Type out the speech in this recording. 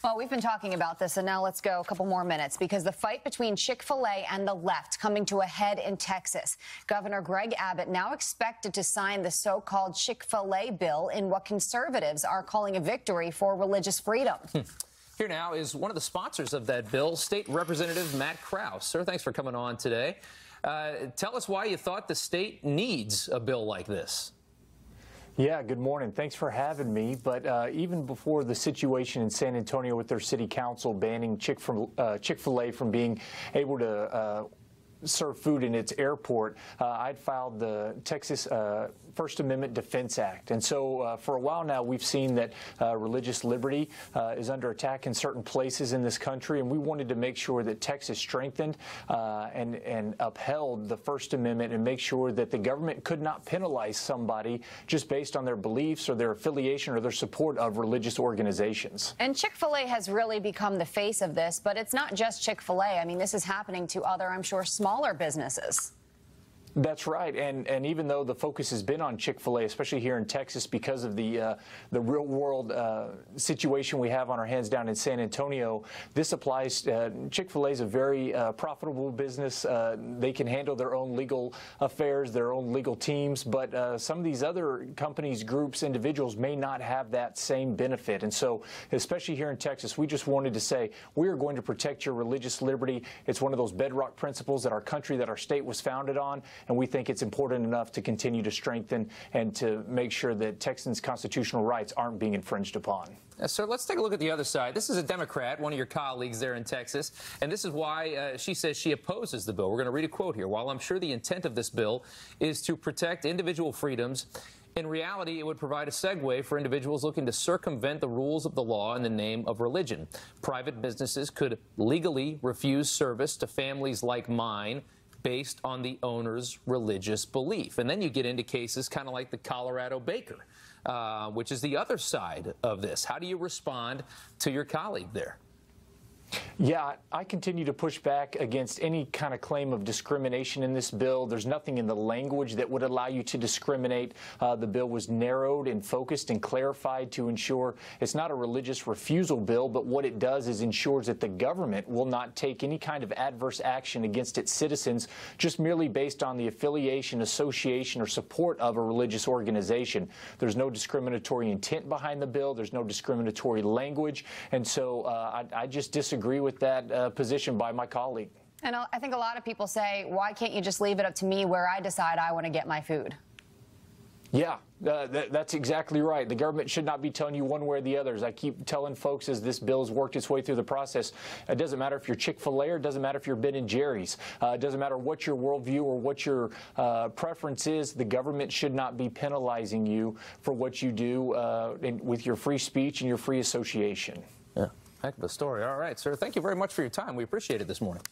Well, we've been talking about this, and now let's go a couple more minutes because the fight between Chick-fil-A and the left coming to a head in Texas. Governor Greg Abbott now expected to sign the so-called Chick-fil-A bill in what conservatives are calling a victory for religious freedom. Here now is one of the sponsors of that bill, State Representative Matt Krause. Sir, thanks for coming on today. Tell us why you thought the state needs a bill like this. Yeah, good morning. Thanks for having me. But even before the situation in San Antonio with their city council banning Chick-fil-A from being able to serve food in its airport, I'd filed the Texas First Amendment Defense Act. And so for a while now, we've seen that religious liberty is under attack in certain places in this country, and we wanted to make sure that Texas strengthened and upheld the First Amendment and make sure that the government could not penalize somebody just based on their beliefs or their affiliation or their support of religious organizations. And Chick-fil-A has really become the face of this, but it's not just Chick-fil-A. I mean, this is happening to other, I'm sure, smaller businesses. That's right, and even though the focus has been on Chick-fil-A, especially here in Texas, because of the real-world situation we have on our hands down in San Antonio, this applies. Chick-fil-A is a very profitable business. They can handle their own legal affairs, their own legal teams, but some of these other companies, groups, individuals may not have that same benefit. And so, especially here in Texas, we just wanted to say we are going to protect your religious liberty. It's one of those bedrock principles that our country, that our state was founded on. And we think it's important enough to continue to strengthen and to make sure that Texans' constitutional rights aren't being infringed upon. Sir, let's take a look at the other side. This is a Democrat, one of your colleagues there in Texas, and this is why she says she opposes the bill. We're going to read a quote here. While I'm sure the intent of this bill is to protect individual freedoms, in reality, it would provide a segue for individuals looking to circumvent the rules of the law in the name of religion. Private businesses could legally refuse service to families like mine based on the owner's religious belief. And then you get into cases kind of like the Colorado baker, which is the other side of this. How do you respond to your colleague there? Yeah, I continue to push back against any kind of claim of discrimination in this bill. There's nothing in the language that would allow you to discriminate. The bill was narrowed and focused and clarified to ensure it's not a religious refusal bill, but what it does is ensures that the government will not take any kind of adverse action against its citizens just merely based on the affiliation, association, or support of a religious organization. There's no discriminatory intent behind the bill. There's no discriminatory language. And so I just disagree with that position by my colleague. And I think a lot of people say, why can't you just leave it up to me where I decide I want to get my food? Yeah, that's exactly right. The government should not be telling you one way or the other. As I keep telling folks as this bill has worked its way through the process, it doesn't matter if you're Chick-fil-A or it doesn't matter if you're Ben & Jerry's. It doesn't matter what your worldview or what your preference is. The government should not be penalizing you for what you do with your free speech and your free association. Yeah, heck of a story. All right, sir. Thank you very much for your time. We appreciate it this morning.